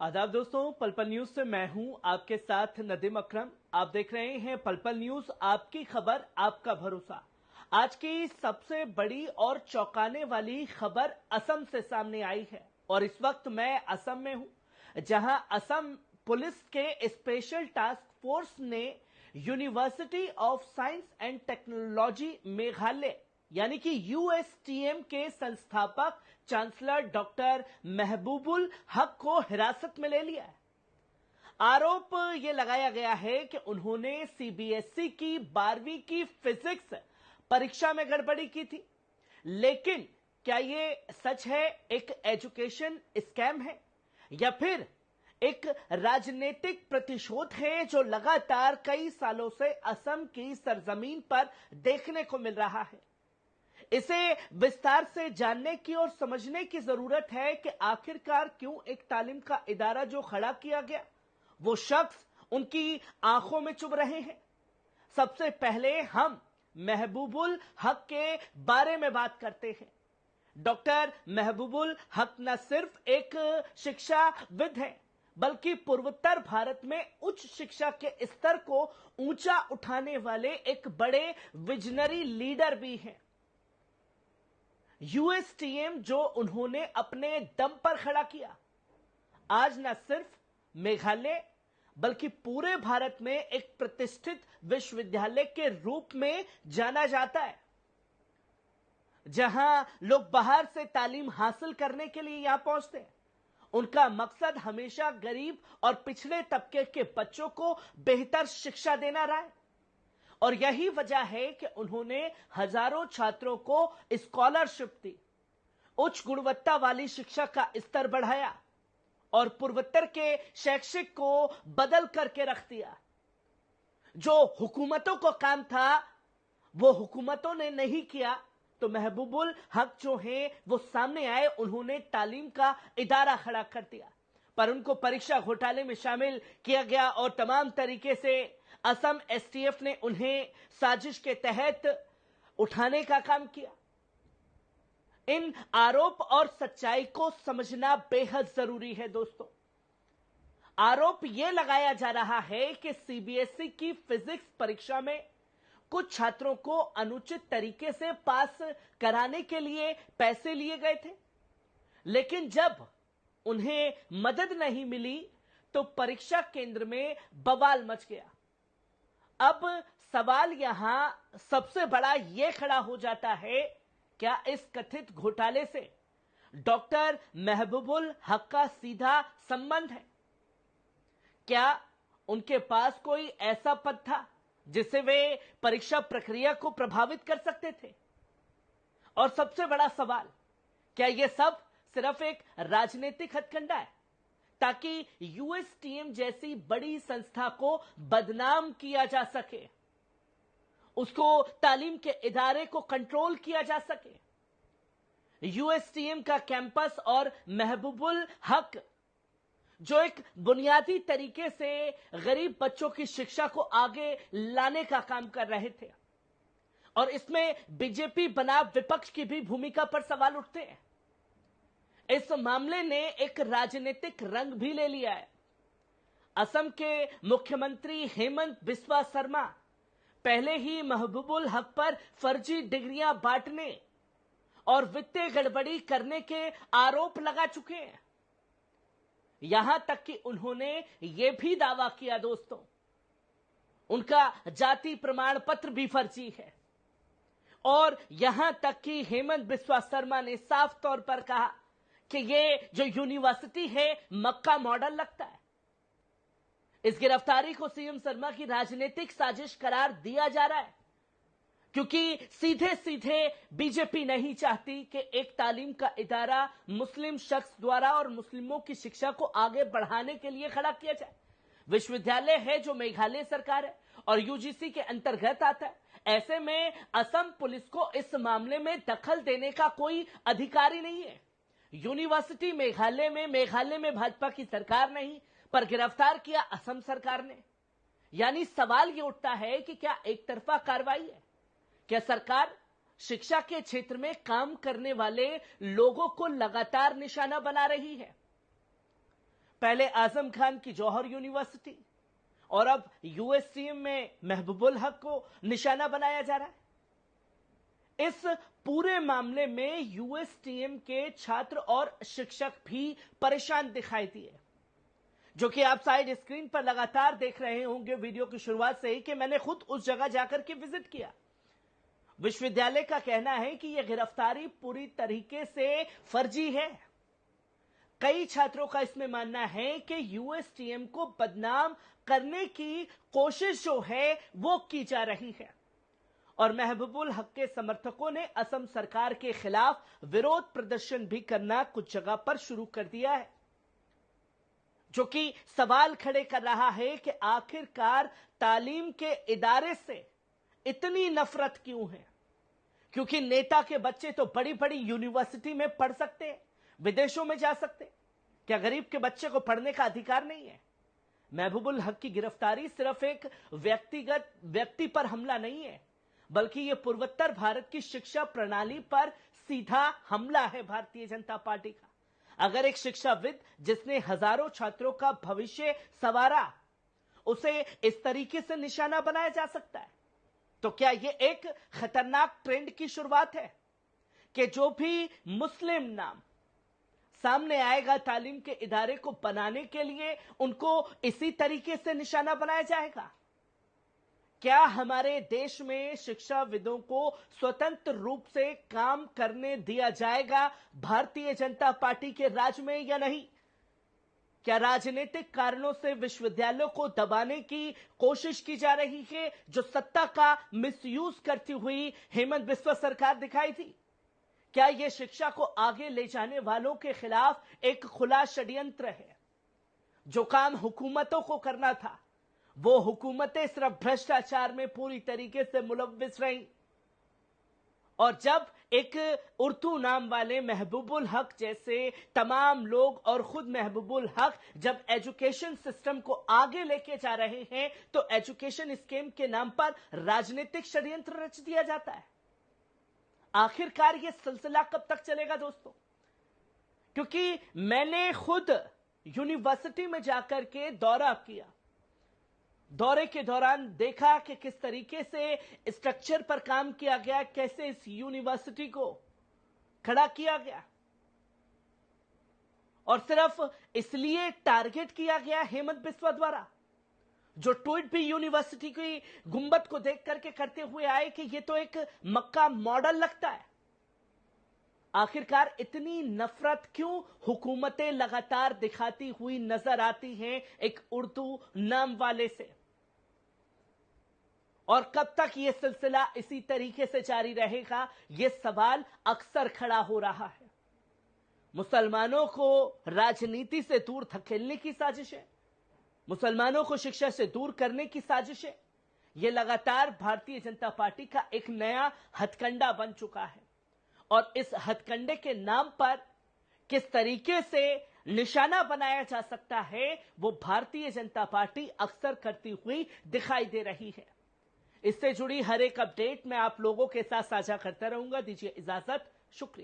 आदाब दोस्तों, पल पल न्यूज से मैं हूं आपके साथ नदीम अकरम। आप देख रहे हैं पल पल न्यूज, आपकी खबर आपका भरोसा। आज की सबसे बड़ी और चौंकाने वाली खबर असम से सामने आई है और इस वक्त मैं असम में हूं, जहां असम पुलिस के स्पेशल टास्क फोर्स ने university of science and technology Meghalaya यानी कि यूएसटीएम के संस्थापक चांसलर डॉक्टर महबूबुल हक को हिरासत में ले लिया है। आरोप यह लगाया गया है कि उन्होंने सीबीएसई की 12वीं की फिजिक्स परीक्षा में गड़बड़ी की थी। लेकिन क्या यह सच है, एक एजुकेशन स्कैम है या फिर एक राजनीतिक प्रतिशोध है जो लगातार कई सालों से असम की सरजमीन पर देखने को मिल रहा है? इसे विस्तार से जानने की और समझने की जरूरत है कि आखिरकार क्यों एक तालीम का इदारा जो खड़ा किया गया वो शख्स उनकी आंखों में चुभ रहे हैं। सबसे पहले हम महबूबुल हक के बारे में बात करते हैं। डॉक्टर महबूबुल हक न सिर्फ एक शिक्षाविद है बल्कि पूर्वोत्तर भारत में उच्च शिक्षा के स्तर को ऊंचा उठाने वाले एक बड़े विजनरी लीडर भी हैं। यूएसटीएम जो उन्होंने अपने दम पर खड़ा किया, आज न सिर्फ मेघालय बल्कि पूरे भारत में एक प्रतिष्ठित विश्वविद्यालय के रूप में जाना जाता है, जहां लोग बाहर से तालीम हासिल करने के लिए यहां पहुंचते हैं। उनका मकसद हमेशा गरीब और पिछड़े तबके के बच्चों को बेहतर शिक्षा देना रहा है और यही वजह है कि उन्होंने हजारों छात्रों को स्कॉलरशिप दी, उच्च गुणवत्ता वाली शिक्षा का स्तर बढ़ाया और पूर्वोत्तर के शैक्षिक को बदल करके रख दिया। जो हुकूमतों को काम था वो हुकूमतों ने नहीं किया, तो महबूबुल हक जो हैं वो सामने आए, उन्होंने तालीम का इदारा खड़ा कर दिया। पर उनको परीक्षा घोटाले में शामिल किया गया और तमाम तरीके से असम एसटीएफ ने उन्हें साजिश के तहत उठाने का काम किया। इन आरोप और सच्चाई को समझना बेहद जरूरी है दोस्तों। आरोप यह लगाया जा रहा है कि सीबीएसई की फिजिक्स परीक्षा में कुछ छात्रों को अनुचित तरीके से पास कराने के लिए पैसे लिए गए थे, लेकिन जब उन्हें मदद नहीं मिली तो परीक्षा केंद्र में बवाल मच गया। अब सवाल यहां सबसे बड़ा यह खड़ा हो जाता है, क्या इस कथित घोटाले से डॉक्टर महबूबुल हक का सीधा संबंध है? क्या उनके पास कोई ऐसा पद था जिससे वे परीक्षा प्रक्रिया को प्रभावित कर सकते थे? और सबसे बड़ा सवाल, क्या यह सब सिर्फ एक राजनीतिक हथकंडा है ताकि यूएसटीएम जैसी बड़ी संस्था को बदनाम किया जा सके, उसको तालीम के इदारे को कंट्रोल किया जा सके? यूएसटीएम का कैंपस और महबूबुल हक जो एक बुनियादी तरीके से गरीब बच्चों की शिक्षा को आगे लाने का काम कर रहे थे, और इसमें बीजेपी बनाम विपक्ष की भी भूमिका पर सवाल उठते हैं। इस मामले ने एक राजनीतिक रंग भी ले लिया है। असम के मुख्यमंत्री हेमंत बिस्वा शर्मा पहले ही महबूबुल हक पर फर्जी डिग्रियां बांटने और वित्तीय गड़बड़ी करने के आरोप लगा चुके हैं। यहां तक कि उन्होंने यह भी दावा किया दोस्तों, उनका जाति प्रमाण पत्र भी फर्जी है। और यहां तक कि हेमंत बिस्वा शर्मा ने साफ तौर पर कहा कि ये जो यूनिवर्सिटी है मक्का मॉडल लगता है। इस गिरफ्तारी को सीएम शर्मा की राजनीतिक साजिश करार दिया जा रहा है, क्योंकि सीधे सीधे बीजेपी नहीं चाहती कि एक तालीम का इदारा मुस्लिम शख्स द्वारा और मुस्लिमों की शिक्षा को आगे बढ़ाने के लिए खड़ा किया जाए। विश्वविद्यालय है जो मेघालय सरकार है और यूजीसी के अंतर्गत आता है। ऐसे में असम पुलिस को इस मामले में दखल देने का कोई अधिकार ही नहीं है। यूनिवर्सिटी मेघालय में भाजपा की सरकार नहीं, पर गिरफ्तार किया असम सरकार ने। यानी सवाल यह उठता है कि क्या एक तरफा कार्रवाई है? क्या सरकार शिक्षा के क्षेत्र में काम करने वाले लोगों को लगातार निशाना बना रही है? पहले आजम खान की जौहर यूनिवर्सिटी और अब यूएसटीएम में महबूबुल हक को निशाना बनाया जा रहा है। इस पूरे मामले में यूएसटीएम के छात्र और शिक्षक भी परेशान दिखाई दिए, जो कि आप साइड स्क्रीन पर लगातार देख रहे होंगे वीडियो की शुरुआत से ही कि मैंने खुद उस जगह जाकर के विजिट किया। विश्वविद्यालय का कहना है कि यह गिरफ्तारी पूरी तरीके से फर्जी है। कई छात्रों का इसमें मानना है कि यूएसटीएम को बदनाम करने की कोशिश जो है वो की जा रही है और महबूबुल हक के समर्थकों ने असम सरकार के खिलाफ विरोध प्रदर्शन भी करना कुछ जगह पर शुरू कर दिया है, जो कि सवाल खड़े कर रहा है कि आखिरकार तालीम के इदारे से इतनी नफरत क्यों है। क्योंकि नेता के बच्चे तो बड़ी बड़ी यूनिवर्सिटी में पढ़ सकते हैं, विदेशों में जा सकते। क्या गरीब के बच्चे को पढ़ने का अधिकार नहीं है? महबूबुल हक की गिरफ्तारी सिर्फ एक व्यक्ति पर हमला नहीं है, बल्कि यह पूर्वोत्तर भारत की शिक्षा प्रणाली पर सीधा हमला है भारतीय जनता पार्टी का। अगर एक शिक्षाविद जिसने हजारों छात्रों का भविष्य संवारा, उसे इस तरीके से निशाना बनाया जा सकता है, तो क्या यह एक खतरनाक ट्रेंड की शुरुआत है कि जो भी मुस्लिम नाम सामने आएगा तालीम के इदारे को बनाने के लिए, उनको इसी तरीके से निशाना बनाया जाएगा? क्या हमारे देश में शिक्षाविदों को स्वतंत्र रूप से काम करने दिया जाएगा भारतीय जनता पार्टी के राज में या नहीं? क्या राजनीतिक कारणों से विश्वविद्यालयों को दबाने की कोशिश की जा रही है, जो सत्ता का मिसयूज करती हुई हेमंत बिस्वा सरकार दिखाई थी? क्या यह शिक्षा को आगे ले जाने वालों के खिलाफ एक खुला षड्यंत्र है? जो काम हुकूमतों को करना था, वो हुकूमतें सिर्फ भ्रष्टाचार में पूरी तरीके से मुलव्विस रहीं। और जब एक उर्दू नाम वाले महबूबुल हक जैसे तमाम लोग और खुद महबूबुल हक जब एजुकेशन सिस्टम को आगे लेके जा रहे हैं, तो एजुकेशन स्कीम के नाम पर राजनीतिक षड्यंत्र रच दिया जाता है। आखिरकार यह सिलसिला कब तक चलेगा दोस्तों? क्योंकि मैंने खुद यूनिवर्सिटी में जाकर के दौरा किया। दौरे के दौरान देखा कि किस तरीके से स्ट्रक्चर पर काम किया गया, कैसे इस यूनिवर्सिटी को खड़ा किया गया और सिर्फ इसलिए टारगेट किया गया हेमंत बिस्वा द्वारा, जो ट्वीट भी यूनिवर्सिटी की गुंबद को देख करके करते हुए आए कि यह तो एक मक्का मॉडल लगता है। आखिरकार इतनी नफरत क्यों हुकूमतें लगातार दिखाती हुई नजर आती हैं एक उर्दू नाम वाले से? और कब तक यह सिलसिला इसी तरीके से जारी रहेगा, यह सवाल अक्सर खड़ा हो रहा है। मुसलमानों को राजनीति से दूर धकेलने की साजिश है, मुसलमानों को शिक्षा से दूर करने की साजिश है। यह लगातार भारतीय जनता पार्टी का एक नया हथकंडा बन चुका है और इस हथकंडे के नाम पर किस तरीके से निशाना बनाया जा सकता है, वो भारतीय जनता पार्टी अक्सर करती हुई दिखाई दे रही है। इससे जुड़ी हर एक अपडेट मैं आप लोगों के साथ साझा करता रहूंगा। दीजिए इजाजत, शुक्रिया।